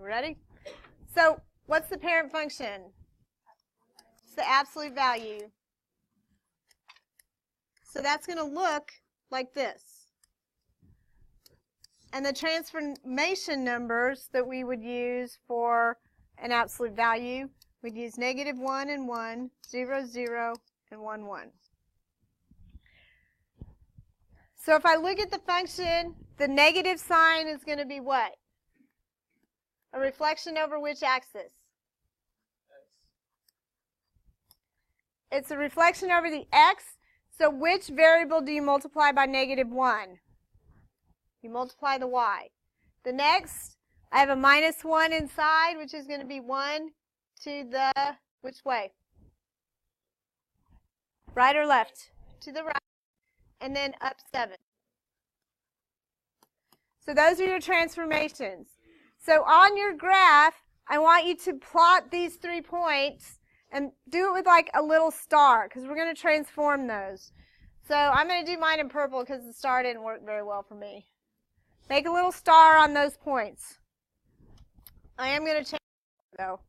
Ready? So what's the parent function? It's the absolute value. So that's going to look like this. And the transformation numbers that we would use for an absolute value, we'd use -1 and 1, 0, 0, and 1, 1. So if I look at the function, the negative sign is going to be what? A reflection over which axis? It's a reflection over the x. So which variable do you multiply by -1? You multiply the y. The next, I have a -1 inside, which is going to be 1 to the, which way? Right or left? To the right. And then up 7. So those are your transformations. So on your graph, I want you to plot these 3 points and do it with like a little star, because we're going to transform those. So I'm going to do mine in purple because the star didn't work very well for me. Make a little star on those points. I am going to change it though.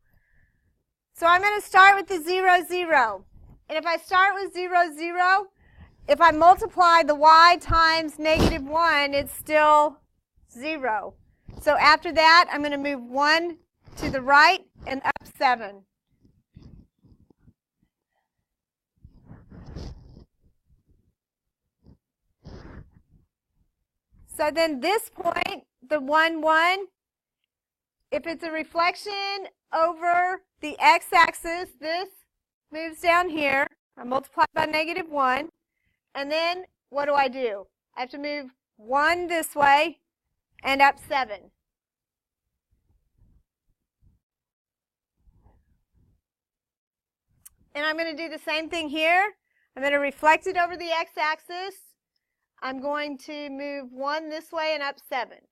So I'm going to start with the 0, 0. And if I start with 0, 0, if I multiply the y times -1, it's still 0. So after that, I'm going to move 1 to the right and up 7. So then this point, the 1, 1, if it's a reflection over the x-axis, this moves down here. I multiply by -1. And then what do? I have to move 1 this way and up 7. And I'm going to do the same thing here. I'm going to reflect it over the x-axis. I'm going to move 1 this way and up 7.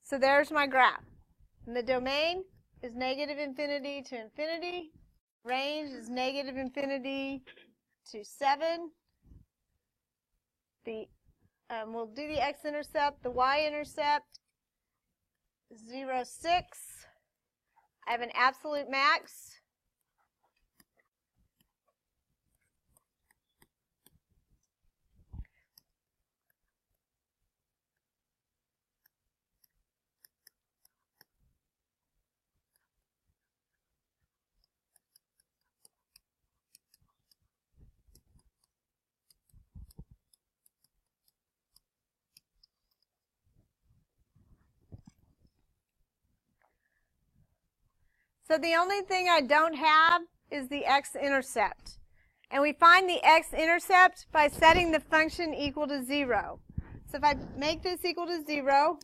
So there's my graph. And the domain is -infinity to infinity. Range is -infinity to 7. We'll do the x-intercept, the y-intercept, 0, 6. I have an absolute max. So the only thing I don't have is the x-intercept. And we find the x-intercept by setting the function equal to 0. So if I make this equal to 0,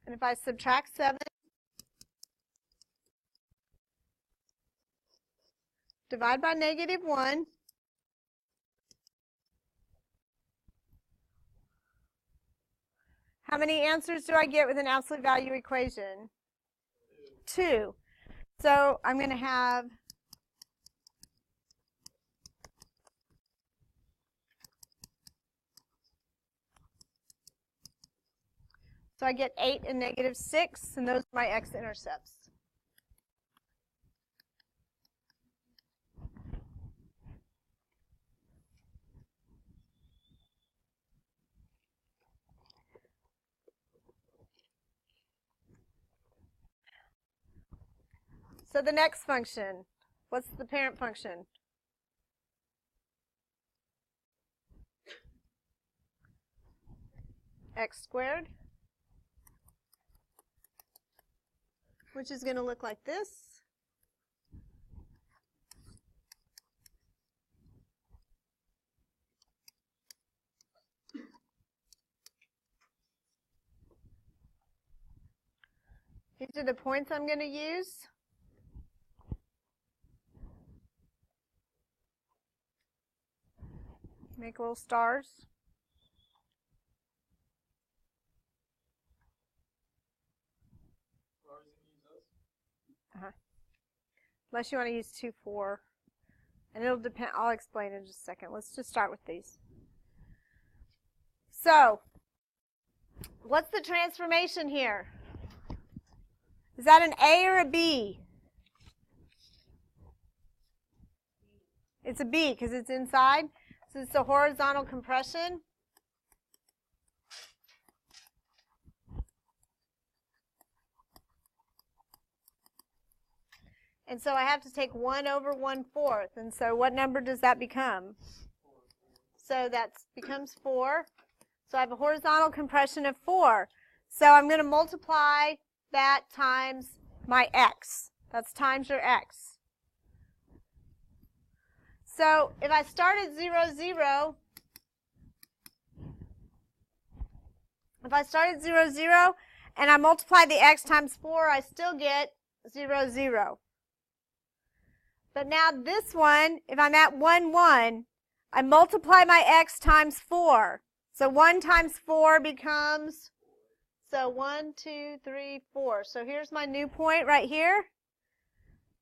and if I subtract 7, divide by -1, how many answers do I get with an absolute value equation? 2. So I'm going to have so I get 8 and -6, and those are my x-intercepts. So the next function, what's the parent function? X squared, which is going to look like this. These are the points I'm going to use. Make little stars. Unless you want to use 2, 4. And it'll depend. I'll explain in just a second. Let's just start with these. So, what's the transformation here? Is that an A or a B? It's a B because it's inside. So it's a horizontal compression. And so I have to take 1 over 1/4. And so what number does that become? So that becomes 4. So I have a horizontal compression of 4. So I'm going to multiply that times my x. That's times your x. So if I start at 0, 0, if I start at 0, 0, and I multiply the x times 4, I still get 0, 0. But now this one, if I'm at 1, 1, I multiply my x times 4. So 1 times 4 becomes, so 1, 2, 3, 4. So here's my new point right here.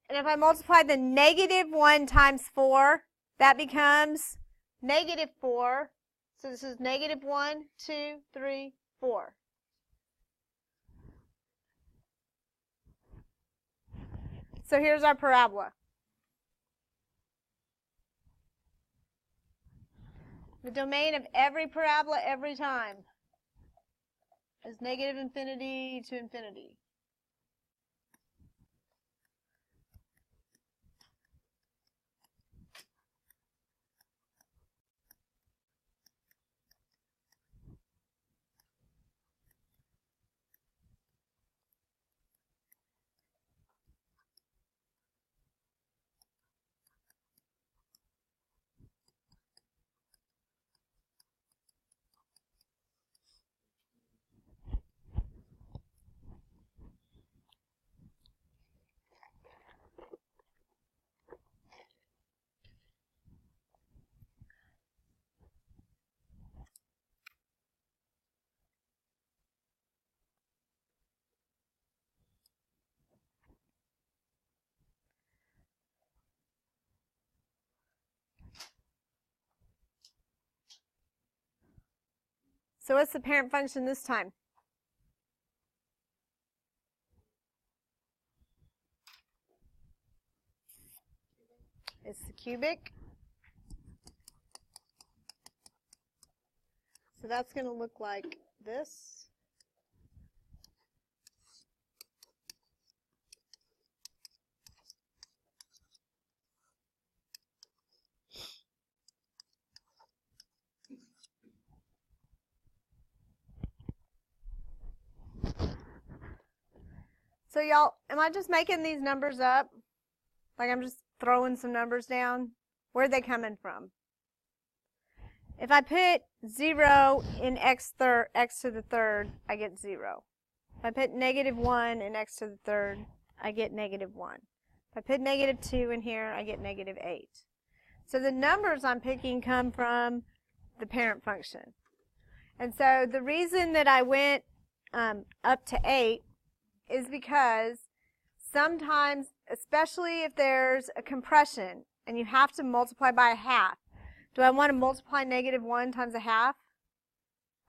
And if I multiply the negative 1 times 4, that becomes negative 4. So this is negative 1, 2, 3, 4. So here's our parabola. The domain of every parabola every time is negative infinity to infinity. So what's the parent function this time? It's the cubic. So that's going to look like this. So y'all, am I just making these numbers up? Like I'm just throwing some numbers down? Where are they coming from? If I put 0 in x to the third, I get 0. If I put negative 1 in x to the third, I get negative 1. If I put negative 2 in here, I get negative 8. So the numbers I'm picking come from the parent function. And so the reason that I went up to 8 is because sometimes, especially if there's a compression and you have to multiply by a half, do I want to multiply negative 1 times a half?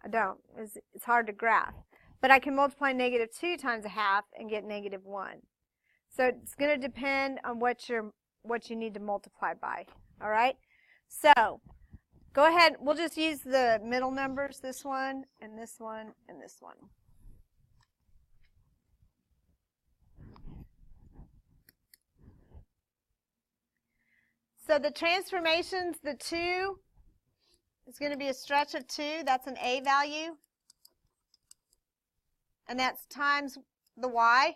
I don't. It's hard to graph. But I can multiply negative 2 times a half and get negative 1. So it's going to depend on what you need to multiply by. All right? So go ahead. We'll just use the middle numbers, this one, and this one, and this one. So the transformations, the 2 is going to be a stretch of 2. That's an A value. And that's times the y.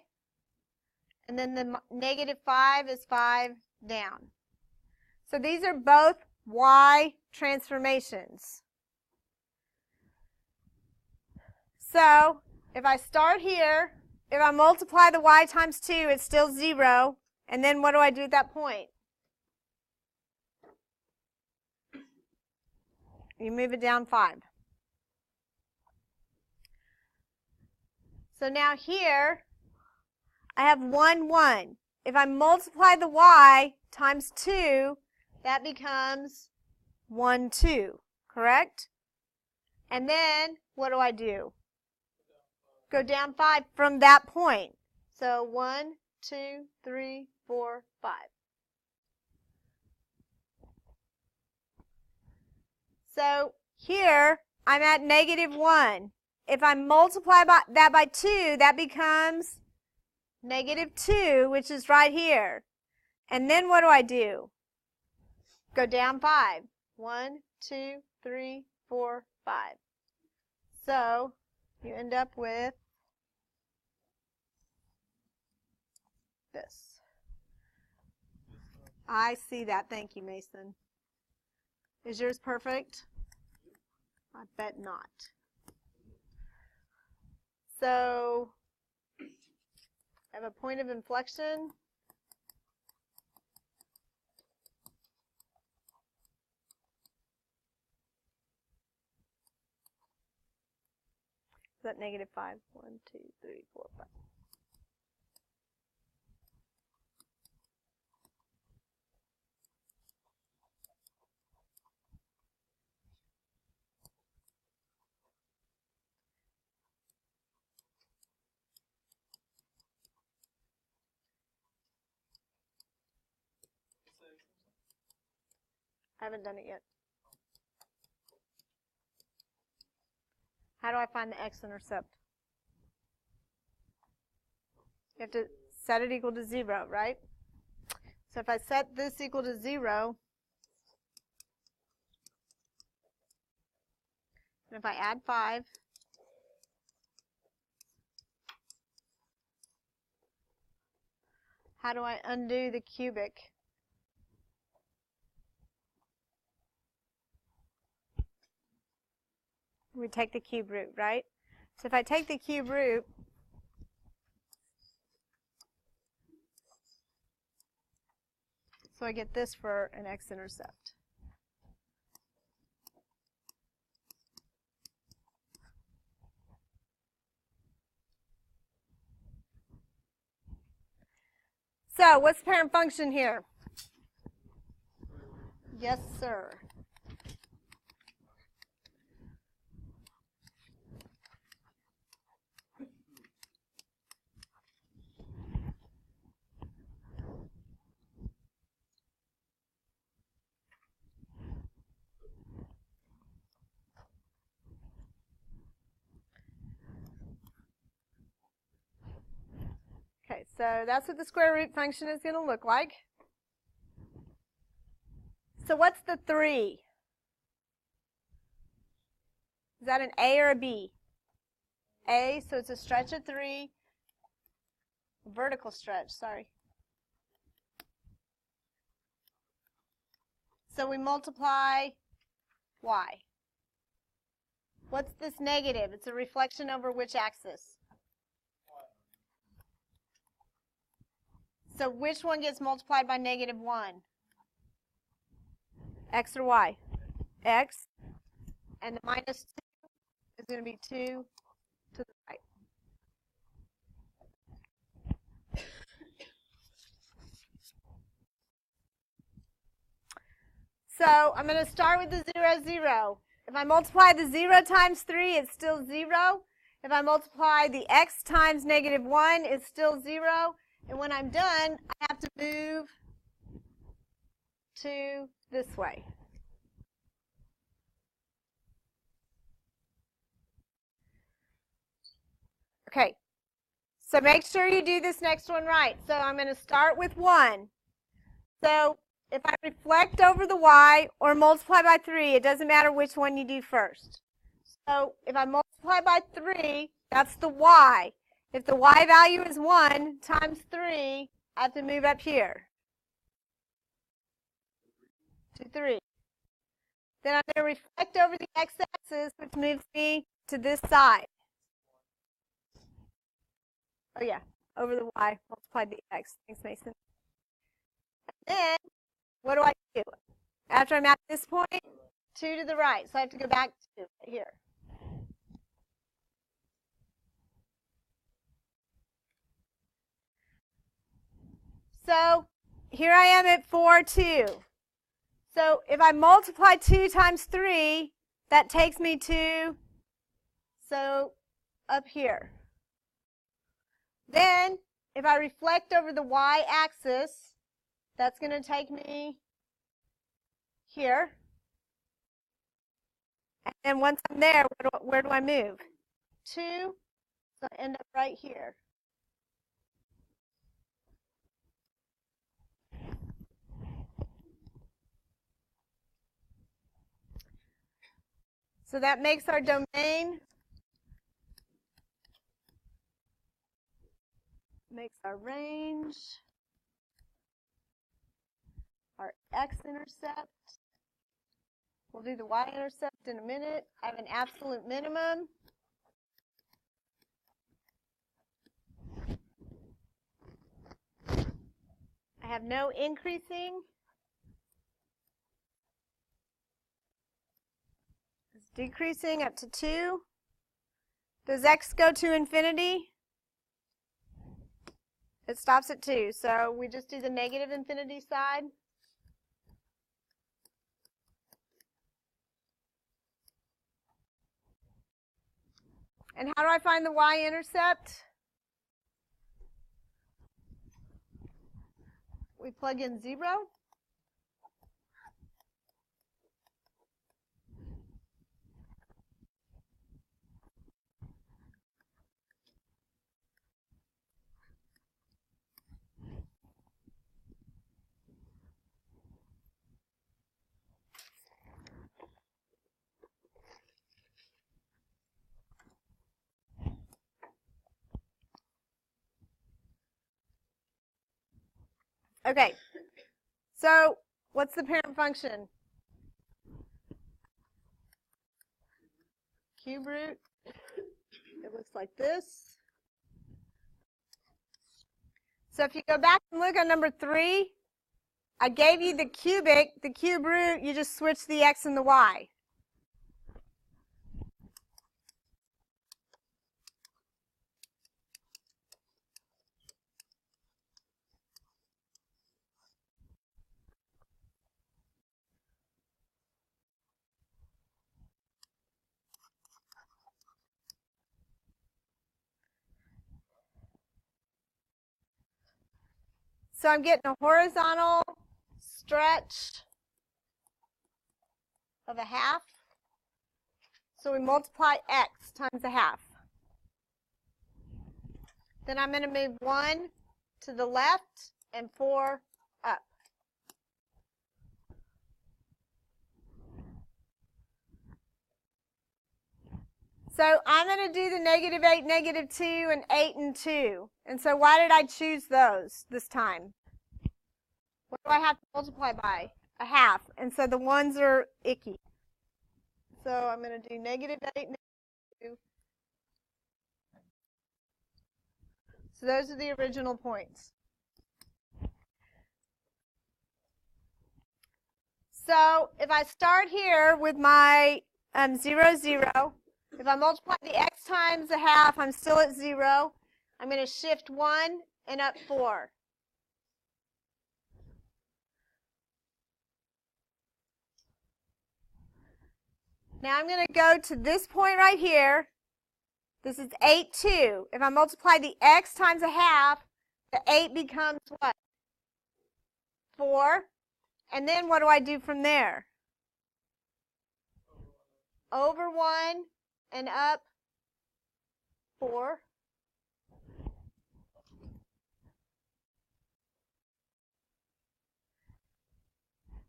And then the negative 5 is 5 down. So these are both y transformations. So if I start here, if I multiply the y times 2, it's still 0. And then what do I do at that point? You move it down 5. So now here, I have 1, 1. if I multiply the y times 2, that becomes 1, 2, correct? And then, what do? Go down 5 from that point. So 1, 2, 3, 4, 5. So here, I'm at -1. If I multiply that by 2, that becomes -2, which is right here. And then what do? Go down 5. 1, 2, 3, 4, 5. So you end up with this. I see that. Thank you, Mason. Is yours perfect? I bet not. So I have a point of inflection. Is that -5? 1, 2, 3, 4, 5. I haven't done it yet. How do I find the x-intercept? You have to set it equal to 0, right? So if I set this equal to 0, and if I add 5, how do I undo the cubic? We take the cube root, right? So if I take the cube root, so I get this for an x-intercept. So what's the parent function here? Yes, sir. Okay, so that's what the square root function is going to look like. So what's the 3? Is that an A or a B? A, so it's a stretch of 3. Vertical stretch, sorry. So we multiply y. What's this negative? It's a reflection over which axis? So which one gets multiplied by -1? X or y? X. And the -2 is going to be 2 to the right. So I'm going to start with the 0, 0. If I multiply the 0 times 3, it's still 0. If I multiply the x times -1, it's still 0. And when I'm done, I have to move to this way. Okay, so make sure you do this next one right. So I'm going to start with 1. So if I reflect over the y or multiply by 3, it doesn't matter which one you do first. So if I multiply by 3, that's the y. If the y value is 1 times 3, I have to move up here to 3. Then I'm going to reflect over the x-axis, which moves me to this side. Oh yeah, over the y, multiply the x. Thanks, Mason. And then, what do I do? After I'm at this point, 2 to the right. So I have to go back to here. So here I am at 4, 2. So if I multiply 2 times 3, that takes me to, so up here. Then if I reflect over the y-axis, that's going to take me here. And once I'm there, where do I move? 2, so I end up right here. So that makes our domain, makes our range, our x-intercept. We'll do the y-intercept in a minute. I have an absolute minimum. I have no increasing. It's decreasing up to 2. Does x go to infinity? It stops at 2. So we just do the negative infinity side. And how do I find the y-intercept? We plug in 0. Okay, so what's the parent function? Cube root. It looks like this. So if you go back and look at number 3, I gave you the cubic, the cube root, you just switch the x and the y. So I'm getting a horizontal stretch of a half. So we multiply x times a half. Then I'm going to move 1 to the left and 4 up. So I'm going to do the -8, -2, and 8 and 2. And so why did I choose those this time? What do I have to multiply by? A half. And so the ones are icky. So I'm going to do -8, -2. So those are the original points. So if I start here with my 0, 0, if I multiply the x times a half, I'm still at 0. I'm going to shift 1 and up 4. Now I'm going to go to this point right here. This is 8, 2. If I multiply the x times a half, the 8 becomes what? 4. And then what do I do from there? Over 1 and up 4.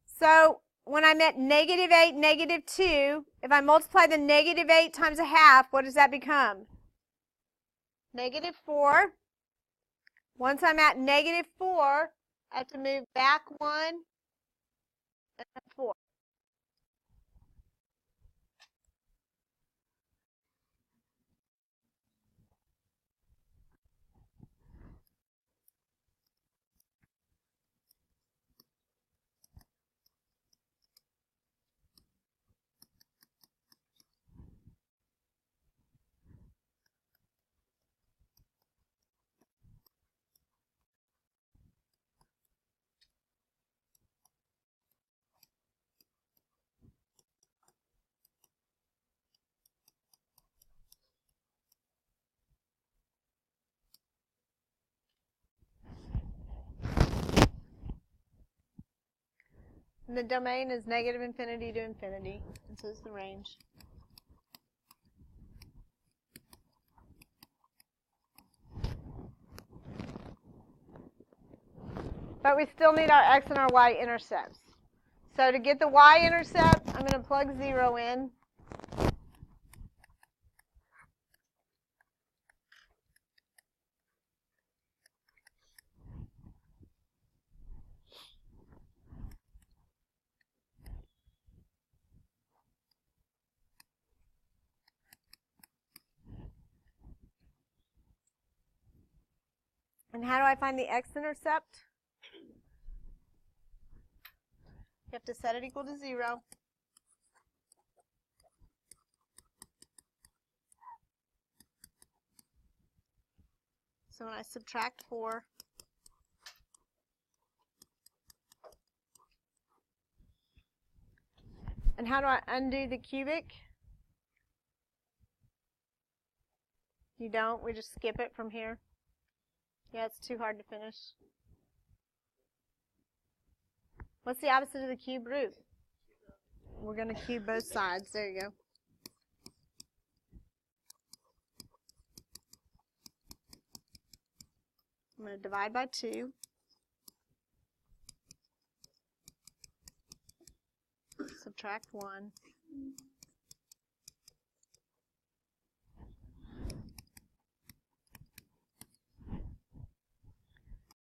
So when I'm at -8, -2, if I multiply the -8 times a half, what does that become? -4. Once I'm at -4, I have to move back 1 and up 4. And the domain is negative infinity to infinity, and so is the range. But we still need our x and our y intercepts. So to get the y-intercept, I'm going to plug 0 in. And how do I find the x-intercept? You have to set it equal to 0. So when I subtract 4, and how do I undo the cubic? You don't. We just skip it from here. Yeah, it's too hard to finish. What's the opposite of the cube root? We're going to cube both sides. There you go. I'm going to divide by 2. Subtract 1.